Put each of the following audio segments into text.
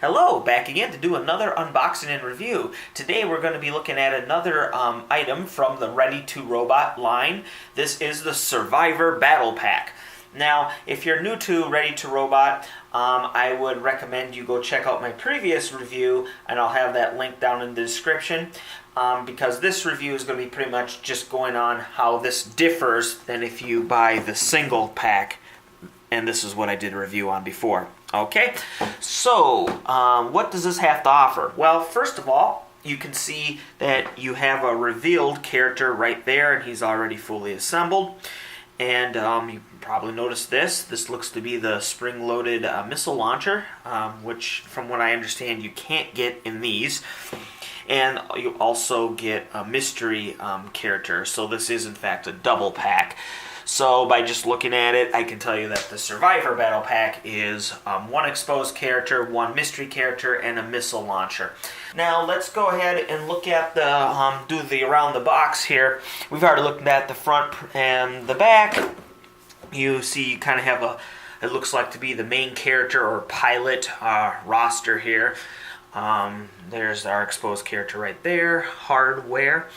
Hello, back again to do another unboxing and review. Today we're going to be looking at another item from the Ready2Robot line. This is the Survivor Battle Pack. Now, if you're new to Ready2Robot, I would recommend you go check out my previous review, and I'll have that link down in the description, because this review is going to be pretty much just going on how this differs than if you buy the single pack, and this is what I did a review on before. Okay, so what does this have to offer? Well, first of all, you can see that you have a revealed character right there, and he's already fully assembled. And you probably noticed this. This looks to be the spring-loaded missile launcher, which, from what I understand, you can't get in these. And you also get a mystery character, so this is, in fact, a double pack. So by just looking at it, I can tell you that the Survivor Battle Pack is one exposed character, one mystery character, and a missile launcher. Now let's go ahead and look at the do the around the box here. We've already looked at the front and the back. You see, you kind of have a, it looks like to be the main character or pilot roster here. There's our exposed character right there, hardware.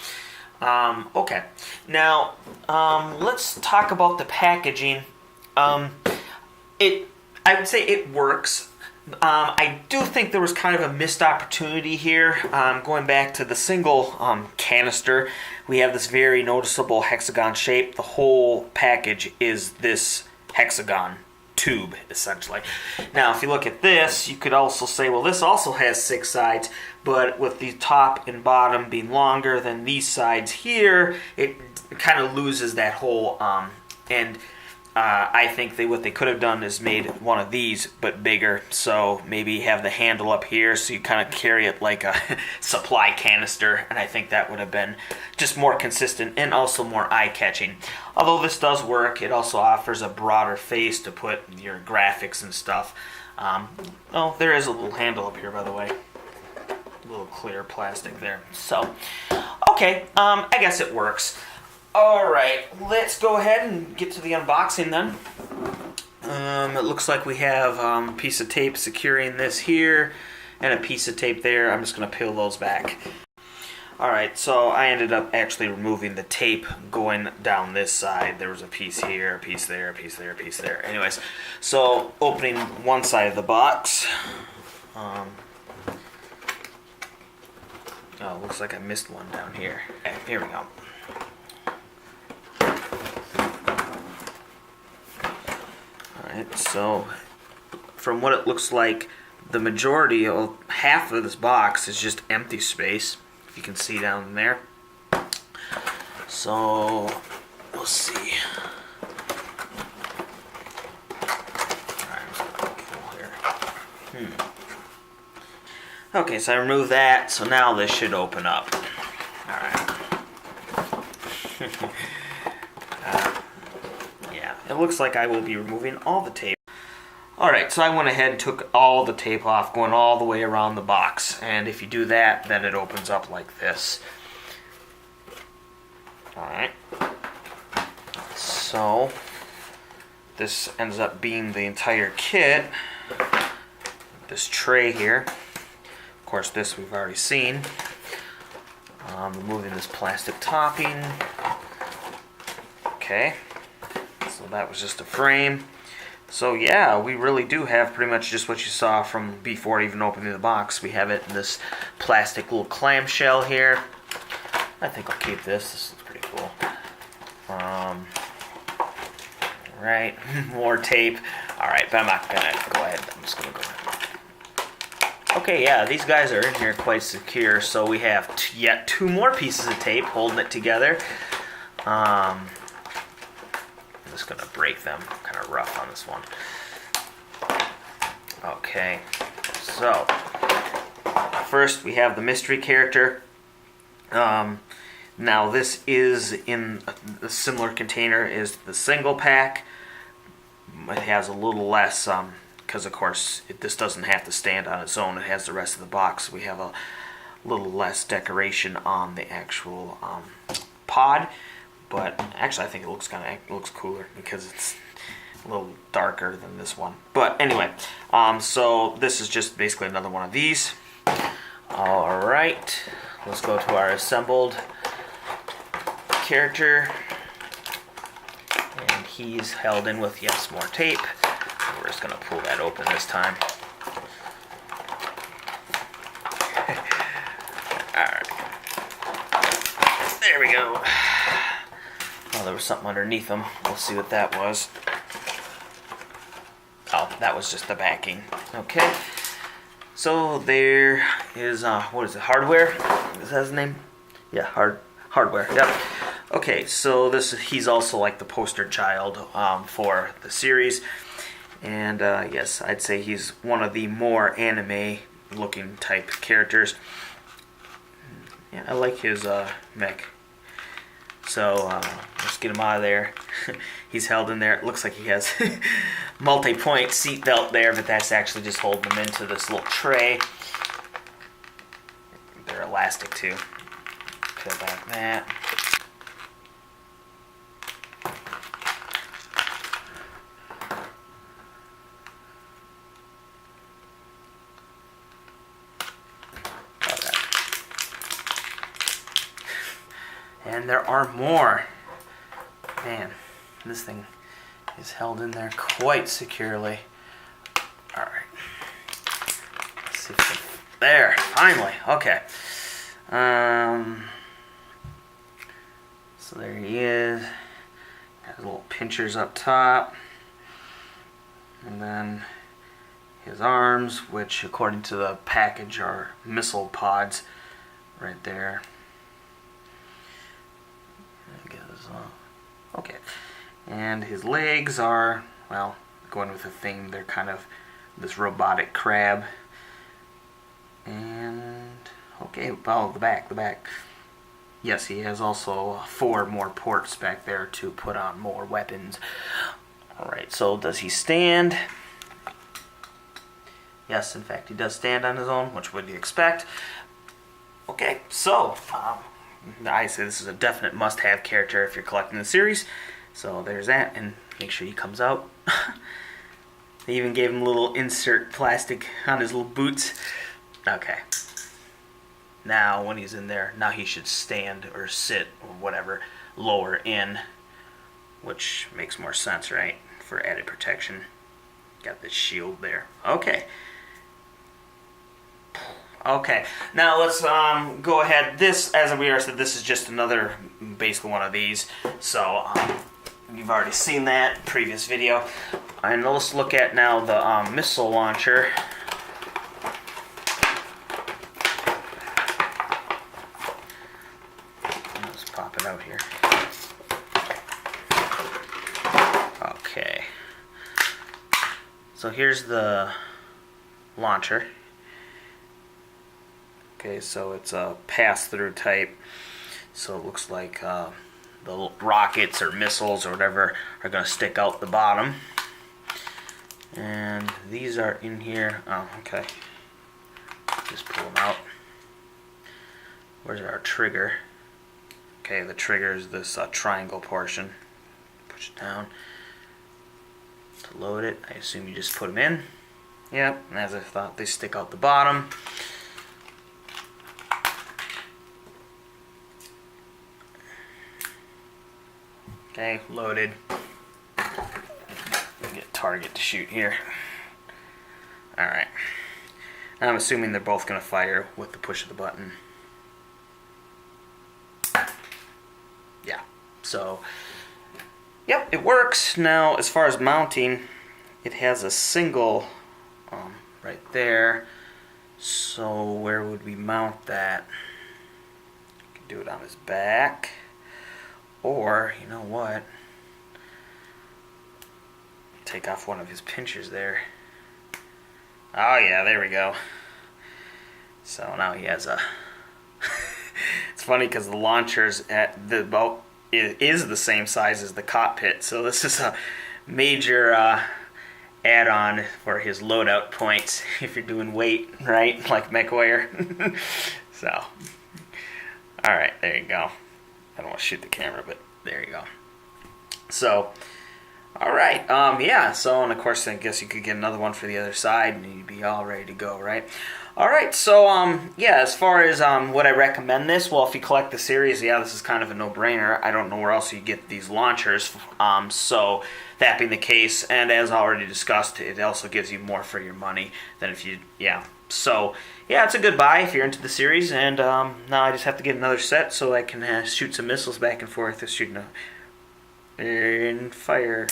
Okay, now let's talk about the packaging. I would say it works. I do think there was kind of a missed opportunity here. Going back to the single canister, we have this very noticeable hexagon shape. The whole package is this hexagon tube, essentially. Now, if you look at this, you could also say, well, this also has 6 sides, but with the top and bottom being longer than these sides here, it kind of loses that whole, I think what they could have done is made one of these, but bigger, so maybe have the handle up here, so you kind of carry it like a supply canister, and I think that would have been just more consistent and also more eye-catching. Although this does work, it also offers a broader face to put your graphics and stuff. Oh, there is a little handle up here, by the way. A little clear plastic there. So, okay, I guess it works. Alright, let's go ahead and get to the unboxing then. It looks like we have a piece of tape securing this here and a piece of tape there. I'm just going to peel those back. Alright, so I ended up actually removing the tape going down this side. There was a piece here, a piece there, a piece there, a piece there. Anyways, so opening one side of the box. Oh, looks like I missed one down here. Okay, here we go. Alright, so from what it looks like, the majority of half of this box is just empty space, if you can see down there. So we'll see. Alright, I'm just gonna pull here. Okay, so I removed that, so now this should open up. Alright. Yeah, it looks like I will be removing all the tape. Alright, so I went ahead and took all the tape off, going all the way around the box. And if you do that, then it opens up like this. Alright. So, this ends up being the entire kit. This tray here. Of course, this we've already seen. Removing this plastic topping. Okay. So that was just a frame. So yeah, we really do have pretty much just what you saw from before even opening the box. We have it in this plastic little clamshell here. I think I'll keep this. This is pretty cool. Alright, more tape. Alright, but I'm not going to go ahead. I'm just going to go ahead. Okay, yeah, these guys are in here quite secure. So we have yet 2 more pieces of tape holding it together. I'm just going to break them. Kind of rough on this one. Okay, so first we have the mystery character. Now this is in a similar container as the single pack. It has a little less, because of course this doesn't have to stand on its own. It has the rest of the box. We have a little less decoration on the actual pod. But actually, I think it looks cooler because it's a little darker than this one. But anyway, so this is just basically another one of these. Alright, let's go to our assembled character. And he's held in with, yes, more tape. We're just going to pull that open this time. Alright. There we go. Oh, there was something underneath them. We'll see what that was. Oh, that was just the backing. Okay. So there is, what is it, hardware? Is that his name? Yeah, hardware, yep. Okay, so he's also like the poster child for the series. And yes, I'd say he's one of the more anime-looking type characters. Yeah, I like his mech. So let's get him out of there. He's held in there. It looks like he has multi-point seat belt there, but that's actually just holding him into this little tray. They're elastic too. Peel back that. And there are more. Man, this thing is held in there quite securely. Alright. Let's see if we can... There, finally. Okay. So there he is. Has little pinchers up top. And then his arms, which according to the package are missile pods right there. Okay, and his legs are, well, going with the theme, they're kind of this robotic crab. And, okay, oh, the back. Yes, he has also 4 more ports back there to put on more weapons. Alright, so does he stand? Yes, in fact, he does stand on his own, which would you expect? Okay, so, I say this is a definite must-have character if you're collecting the series. So there's that, and make sure he comes out. They even gave him a little insert plastic on his little boots. Okay. Now, when he's in there, now he should stand or sit or whatever lower in, which makes more sense, right? For added protection. Got this shield there. Okay. Okay, now let's go ahead. This, as we already said, this is just another, basically one of these. So, you've already seen that previous video. And let's look at now the missile launcher. Let's pop it out here. Okay. So here's the launcher. Okay, so it's a pass-through type, so it looks like the rockets or missiles or whatever are going to stick out the bottom. And these are in here. Oh, okay. Just pull them out. Where's our trigger? Okay, the trigger is this triangle portion. Push it down. To load it, I assume you just put them in. Yep, and as I thought, they stick out the bottom. Okay, loaded. Get target to shoot here. Alright. I'm assuming they're both going to fire with the push of the button. Yeah. So, yep, it works. Now, as far as mounting, it has a single right there. So, where would we mount that? We can do it on his back. Or, you know what? Take off one of his pinchers there. Oh yeah, there we go. So now he has a... It's funny because the launcher's at the boat is the same size as the cockpit. So this is a major add-on for his loadout points if you're doing weight, right? Like MechWarrior. So, alright, there you go. I don't want to shoot the camera, but there you go. So, All right. Yeah. So, and of course, I guess you could get another one for the other side, and you'd be all ready to go, right? All right. So, yeah. As far as would I recommend this? Well, if you collect the series, yeah, this is kind of a no-brainer. I don't know where else you get these launchers. So, that being the case, and as already discussed, it also gives you more for your money than if you, yeah. So, yeah, it's a good buy if you're into the series. And now I just have to get another set so I can shoot some missiles back and forth. Shooting a and fire.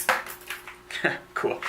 Cool.